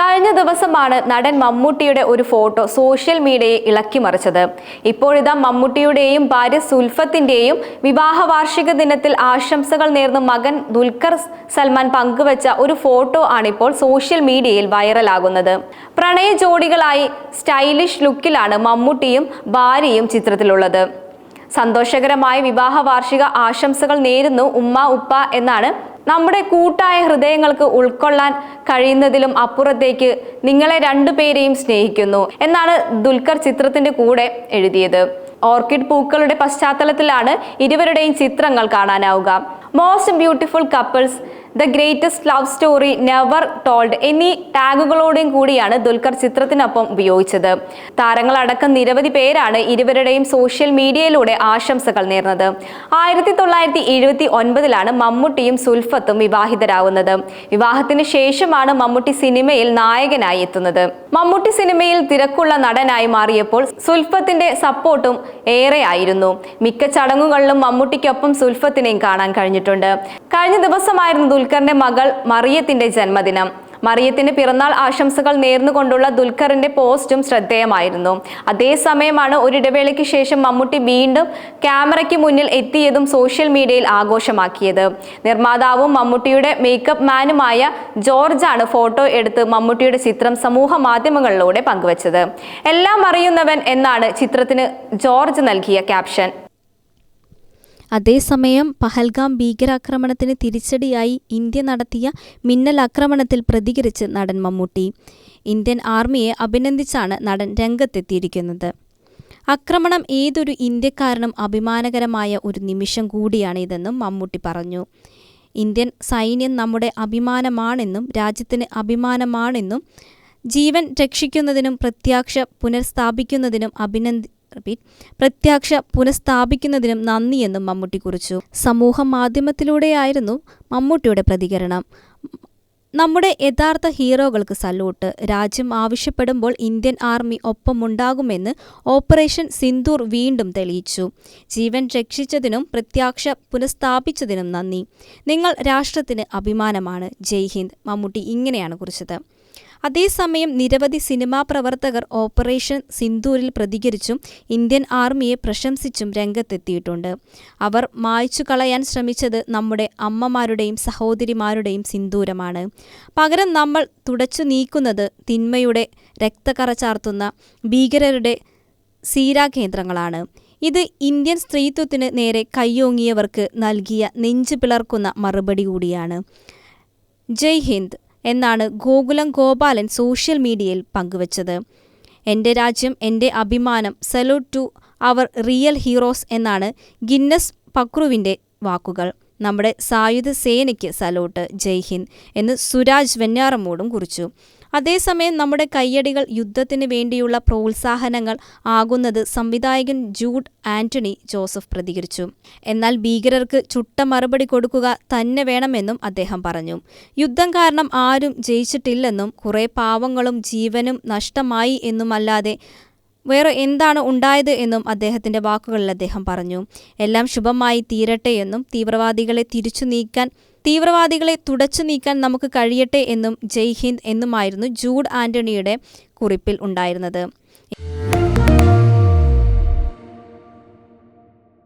കഴിഞ്ഞ ദിവസമാണ് നടൻ മമ്മൂട്ടിയുടെ ഒരു ഫോട്ടോ സോഷ്യൽ മീഡിയയെ ഇളക്കിമറിച്ചത്. ഇപ്പോഴിതാ മമ്മൂട്ടിയുടെയും ഭാര്യ സുൽഫത്തിന്റെയും വിവാഹ വാർഷിക ദിനത്തിൽ ആശംസകൾ നേർന്ന് മകൻ ദുൽഖർ സൽമാൻ പങ്കുവച്ച ഒരു ഫോട്ടോ ആണിപ്പോൾ സോഷ്യൽ മീഡിയയിൽ വൈറലാകുന്നത്. പ്രണയ ജോഡികളായി സ്റ്റൈലിഷ് ലുക്കിലാണ് മമ്മൂട്ടിയും ഭാര്യയും ചിത്രത്തിലുള്ളത്. സന്തോഷകരമായ വിവാഹ വാർഷിക ആശംസകൾ നേരുന്നു ഉമ്മ ഉപ്പ എന്നാണ് നമ്മുടെ കൂട്ടായ ഹൃദയങ്ങൾക്ക് ഉൾക്കൊള്ളാൻ കഴിയുന്നതിലും അപ്പുറത്തേക്ക് നിങ്ങളെ രണ്ടുപേരെയും സ്നേഹിക്കുന്നു എന്നാണ് ദുൽഖർ ചിത്രത്തിന്റെ കൂടെ എഴുതിയത്. ഓർക്കിഡ് പൂക്കളുടെ പശ്ചാത്തലത്തിലാണ് ഇരുവരുടെയും ചിത്രങ്ങൾ കാണാനാവുക. Most beautiful couples, the greatest love story, never told എന്നീ ടാഗുകളോടും കൂടിയാണ് ദുൽഖർ ചിത്രത്തിനൊപ്പം ഉപയോഗിച്ചത്. താരങ്ങളടക്കം നിരവധി പേരാണ് ഇരുവരുടെയും സോഷ്യൽ മീഡിയയിലൂടെ ആശംസകൾ നേർന്നത്. 1979 മമ്മൂട്ടിയും സുൽഫത്തും വിവാഹിതരാകുന്നത്. വിവാഹത്തിന് ശേഷമാണ് മമ്മൂട്ടി സിനിമയിൽ നായകനായി എത്തുന്നത്. മമ്മൂട്ടി സിനിമയിൽ തിരക്കുള്ള നടനായി മാറിയപ്പോൾ സുൽഫത്തിന്റെ സപ്പോർട്ടും ഏറെയായിരുന്നു. മിക്ക ചടങ്ങുകളിലും മമ്മൂട്ടിക്കൊപ്പം സുൽഫത്തിനെയും കാണാൻ കഴിഞ്ഞിട്ടുണ്ട്. കഴിഞ്ഞ ദിവസമായിരുന്നു ദുൽഖറിന്റെ മകൾ മറിയത്തിന്റെ ജന്മദിനം. മറിയത്തിന് പിറന്നാൾ ആശംസകൾ നേർന്നുകൊണ്ടുള്ള ദുൽഖറിന്റെ പോസ്റ്റും ശ്രദ്ധേയമായിരുന്നു. അതേസമയമാണ് ഒരിടവേളയ്ക്ക് ശേഷം മമ്മൂട്ടി വീണ്ടും ക്യാമറയ്ക്ക് മുന്നിൽ എത്തിയതും സോഷ്യൽ മീഡിയയിൽ ആഘോഷമാക്കിയത്. നിർമ്മാതാവും മമ്മൂട്ടിയുടെ മേക്കപ്പ് മാനുമായ ജോർജാണ് ഫോട്ടോ എടുത്ത് മമ്മൂട്ടിയുടെ ചിത്രം സമൂഹ മാധ്യമങ്ങളിലൂടെ പങ്കുവച്ചത്. എല്ലാം അറിയുന്നവൻ എന്നാണ് ചിത്രത്തിന് ജോർജ് നൽകിയ ക്യാപ്ഷൻ. അതേസമയം പഹൽഗാം ഭീകരാക്രമണത്തിന് തിരിച്ചടിയായി ഇന്ത്യ നടത്തിയ മിന്നലാക്രമണത്തിൽ പ്രതികരിച്ച് നടൻ മമ്മൂട്ടി. ഇന്ത്യൻ ആർമിയെ അഭിനന്ദിച്ചാണ് നടൻ രംഗത്തെത്തിയിരിക്കുന്നത്. ആക്രമണം ഏതൊരു ഇന്ത്യക്കാരനും അഭിമാനകരമായ ഒരു നിമിഷം കൂടിയാണിതെന്നും മമ്മൂട്ടി പറഞ്ഞു. ഇന്ത്യൻ സൈന്യം നമ്മുടെ അഭിമാനമാണെന്നും രാജ്യത്തിന് അഭിമാനമാണെന്നും ജീവൻ രക്ഷിക്കുന്നതിനും പ്രത്യാശ പുനഃസ്ഥാപിക്കുന്നതിനും നന്ദിയെന്നും മമ്മൂട്ടി കുറിച്ചു. സമൂഹ മാധ്യമത്തിലൂടെയായിരുന്നു മമ്മൂട്ടിയുടെ പ്രതികരണം. നമ്മുടെ യഥാർത്ഥ ഹീറോകൾക്ക് സല്യൂട്ട്. രാജ്യം ആവശ്യപ്പെടുമ്പോൾ ഇന്ത്യൻ ആർമി ഒപ്പമുണ്ടാകുമെന്ന് ഓപ്പറേഷൻ സിന്ദൂർ വീണ്ടും തെളിയിച്ചു. ജീവൻ രക്ഷിച്ചതിനും പ്രത്യാശ പുനഃസ്ഥാപിച്ചതിനും നന്ദി. നിങ്ങൾ രാഷ്ട്രത്തിന് അഭിമാനമാണ്. ജയ് ഹിന്ദ്. മമ്മൂട്ടി ഇങ്ങനെയാണ് കുറിച്ചത്. അതേസമയം നിരവധി സിനിമാ പ്രവർത്തകർ ഓപ്പറേഷൻ സിന്ദൂരിൽ പ്രതികരിച്ചും ഇന്ത്യൻ ആർമിയെ പ്രശംസിച്ചും രംഗത്തെത്തിയിട്ടുണ്ട്. അവർ മായ്ച്ചു കളയാൻ ശ്രമിച്ചത് നമ്മുടെ അമ്മമാരുടെയും സഹോദരിമാരുടെയും സിന്ദൂരമാണ്. പകരം നമ്മൾ തുടച്ചു നീക്കുന്നത് തിന്മയുടെ രക്തക്കറ ചാർത്തുന്ന ഭീകരരുടെ സീരാകേന്ദ്രങ്ങളാണ്. ഇത് ഇന്ത്യൻ സ്ത്രീത്വത്തിന് നേരെ കയ്യോങ്ങിയവർക്ക് നൽകിയ നെഞ്ചു പിളർക്കുന്ന മറുപടി കൂടിയാണ്. ജയ് ഹിന്ദ് എന്നാണ് ഗോകുലം ഗോപാലൻ സോഷ്യൽ മീഡിയയിൽ പങ്കുവച്ചത്. എൻ്റെ രാജ്യം എൻ്റെ അഭിമാനം. Salute to our real heroes എന്നാണ് ഗിന്നസ് പക്രുവിൻ്റെ വാക്കുകൾ. നമ്മുടെ സായുധ സേനയ്ക്ക് സല്യൂട്ട്. ജയ് ഹിന്ദ് എന്ന് സുരാജ് വെഞ്ഞാറമൂടും കുറിച്ചു. അതേസമയം നമ്മുടെ കയ്യടികൾ യുദ്ധത്തിന് വേണ്ടിയുള്ള പ്രോത്സാഹനങ്ങൾ ആകുന്നത് സംവിധായകൻ ജൂഡ് ആന്റണി ജോസഫ് പ്രതികരിച്ചു. എന്നാൽ ഭീകരർക്ക് ചുട്ട മറുപടി കൊടുക്കുക തന്നെ വേണമെന്നും അദ്ദേഹം പറഞ്ഞു. യുദ്ധം കാരണം ആരും ജയിച്ചിട്ടില്ലെന്നും കുറേ പാവങ്ങളും ജീവനും നഷ്ടമായി എന്നുമല്ലാതെ വേറെ എന്താണ് ഉണ്ടായത് എന്നും അദ്ദേഹത്തിൻ്റെ വാക്കുകളിൽ അദ്ദേഹം പറഞ്ഞു. എല്ലാം ശുഭമായി തീരട്ടെ എന്നും തീവ്രവാദികളെ തുടച്ചു നീക്കാൻ നമുക്ക് കഴിയട്ടെ എന്നും ജയ് ഹിന്ദ് എന്നുമായിരുന്നു ജൂഡ് ആന്റണിയുടെ കുറിപ്പിൽ ഉണ്ടായിരുന്നത്.